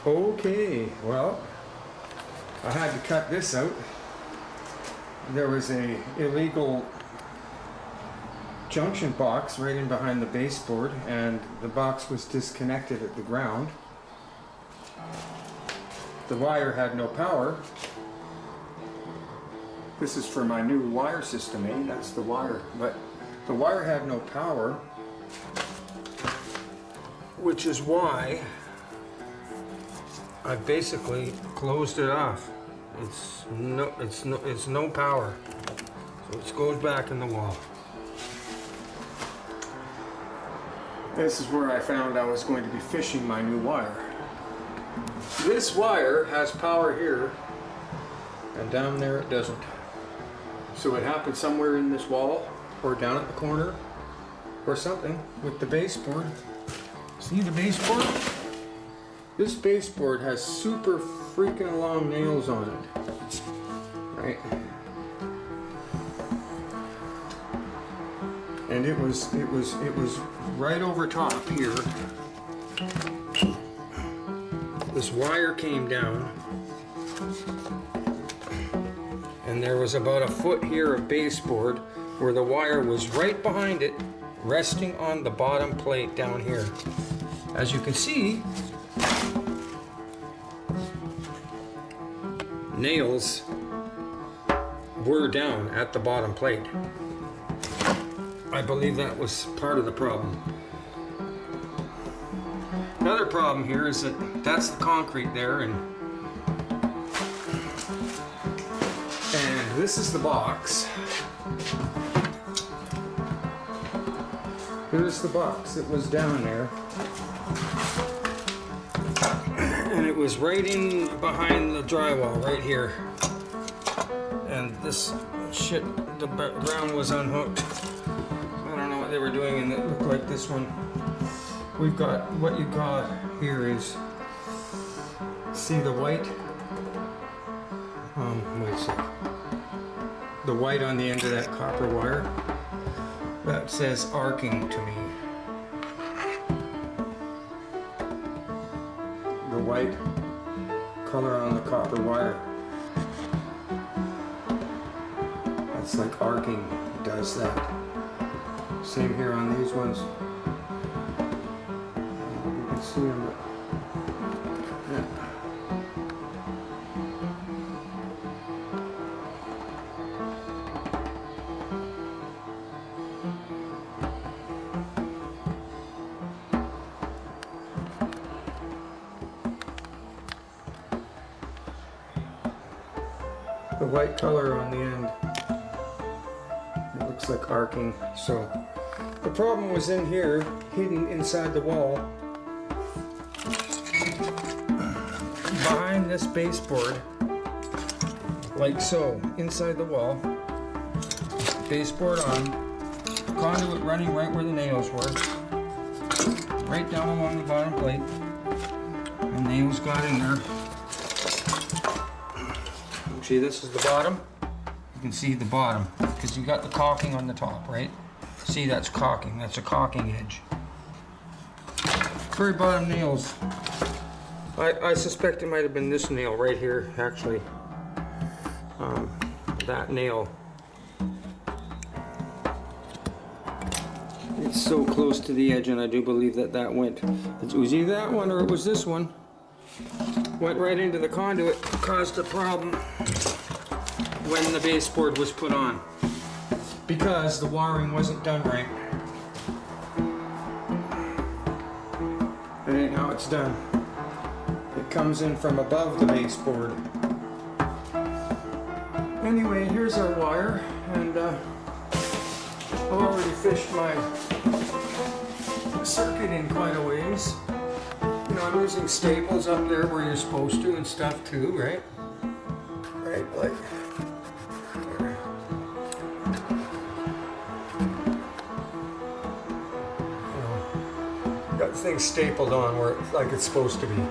Okay, well, I had to cut this out. There was a illegal junction box right in behind the baseboard, and the box was disconnected at the ground. The wire had no power. This is for my new wire system, eh? That's the wire. But the wire had no power, which is why I basically closed it off. It's no power. So it goes back in the wall. This is where I found I was going to be fishing my new wire. This wire has power here, and down there it doesn't. So it happened somewhere in this wall, or down at the corner, or something, with the baseboard. See the baseboard? This baseboard has super freaking long nails on it. Right? And it was right over top here. This wire came down, and there was about a foot here of baseboard where the wire was right behind it, resting on the bottom plate down here. As you can see, nails were down at the bottom plate. I believe that was part of the problem. Another problem here is that that's the concrete there, and this is the box. Here's the box. It was down there. And it was right in behind the drywall, right here. And this shit, the ground was unhooked. I don't know what they were doing, and it looked like this one. We've got, what you got here is, see the white? Wait a sec. The white on the end of that copper wire, that says arcing to me. The white color on the copper wire. That's like arcing does that. Same here on these ones. You can see them. Yeah. The white color on the end, it looks like arcing. So the problem was in here, hidden inside the wall, behind this baseboard, like so, inside the wall. Baseboard on, conduit running right where the nails were, right down along the bottom plate. The nails got in there. See, this is the bottom. You can see the bottom because you got the caulking on the top, right? See, that's caulking. That's a caulking edge. Very bottom nails. I suspect it might have been this nail right here, actually. That nail. It's so close to the edge, and I do believe that that went. It was either that one or it was this one. Went right into the conduit, caused a problem when the baseboard was put on because the wiring wasn't done right. That ain't how it's done. It comes in from above the baseboard. Anyway, here's our wire, and I've already fished my circuit in quite a ways. You know, I'm using staples up there where you're supposed to and stuff too, right? Right, like here. You know, got things stapled on where like it's supposed to be,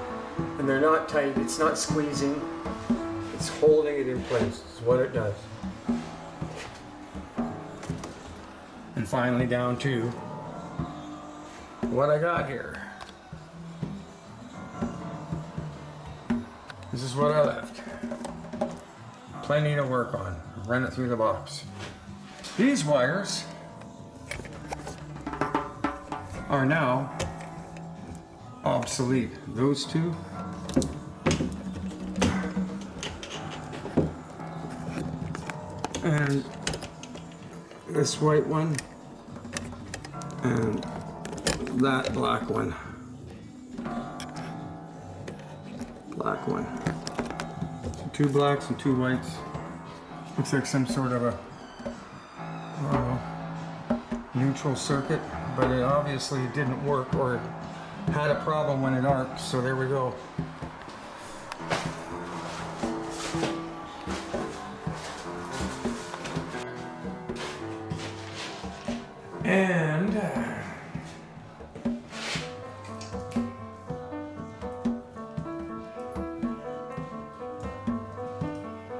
and they're not tight. It's not squeezing. It's holding it in place. Is what it does. And finally, down to what I got here. This is what I left. Plenty to work on. Run it through the box. These wires are now obsolete. Those two and this white one and that black one. So 2 blacks and 2 whites. Looks like some sort of a, I don't know, neutral circuit, but it obviously didn't work or had a problem when it arced, so there we go. And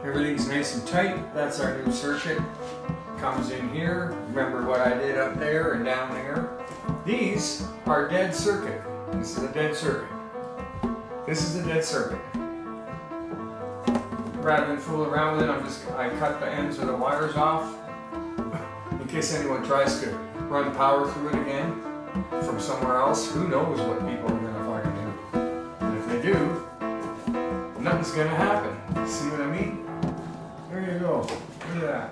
everything's nice and tight. That's our new circuit. Comes in here. Remember what I did up there and down there? These are dead circuit. This is a dead circuit. This is a dead circuit. Rather than fool around with it, I cut the ends of the wires off in case anyone tries to run power through it again from somewhere else. Who knows what people are gonna fucking do? And if they do, nothing's gonna happen. See what I mean? There you go. Look at that.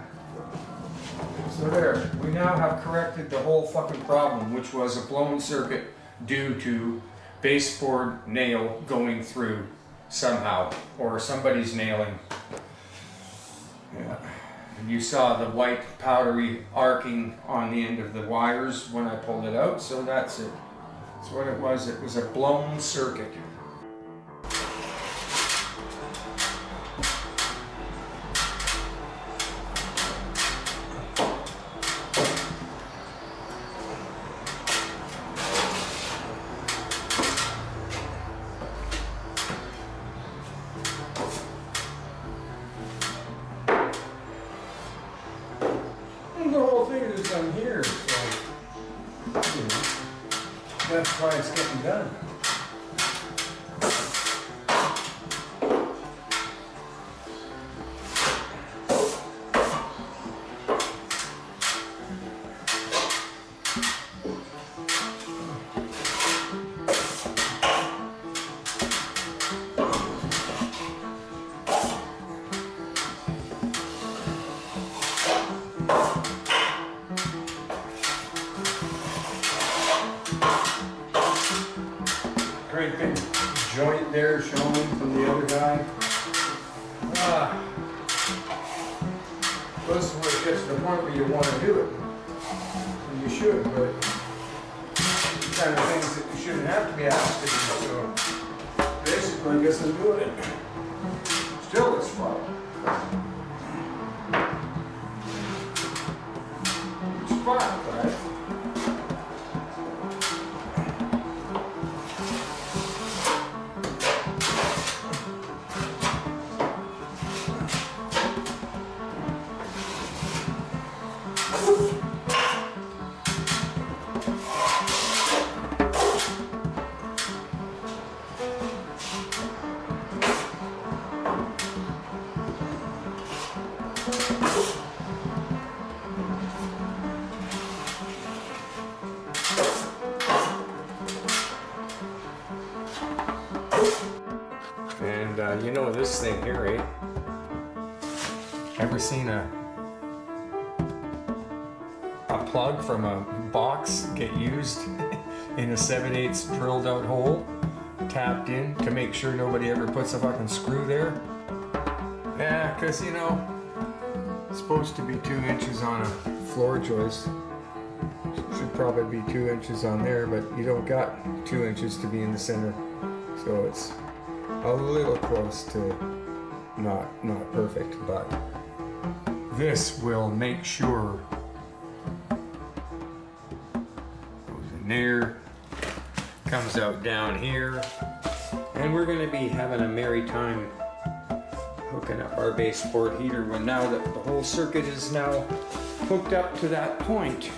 So there, we now have corrected the whole fucking problem, which was a blown circuit due to baseboard nail going through somehow, or somebody's nailing. Yeah. And you saw the white powdery arcing on the end of the wires when I pulled it out, so that's it. That's what it was. It was a blown circuit. The whole thing is done here, so you know, that's why it's getting done. Great big joint there showing from the other guy. This is where it gets to the point where you want to do it. And you should, but the kind of things that you shouldn't have to be asked to do. So basically, I guess I'm doing it. Still, it's fun. It's fun, right? And you know this thing here, eh? Ever seen a plug from a box get used in a 7/8 drilled out hole, tapped in to make sure nobody ever puts a fucking screw there? Yeah, because you know, it's supposed to be 2 inches on a floor joist. Should probably be 2 inches on there, but you don't got 2 inches to be in the center, so it's a little close to not perfect, but this will make sure goes in there, comes out down here, and we're going to be having a merry time hooking up our baseboard heater when now that the whole circuit is now hooked up to that point.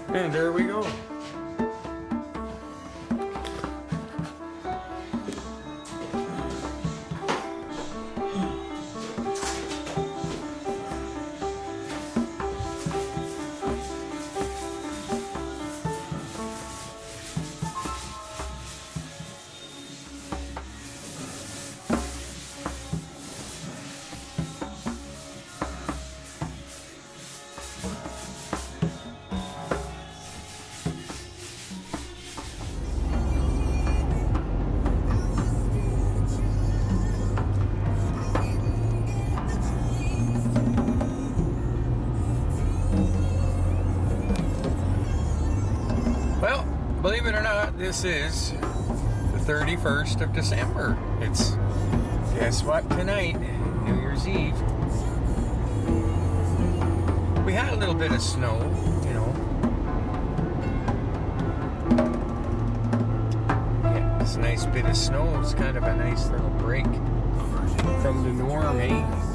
And there we go. this is the 31st of December. It's, guess what, tonight, New Year's Eve. We had a little bit of snow, you know. Yeah, this nice bit of snow. It's kind of a nice little break from the norm, eh?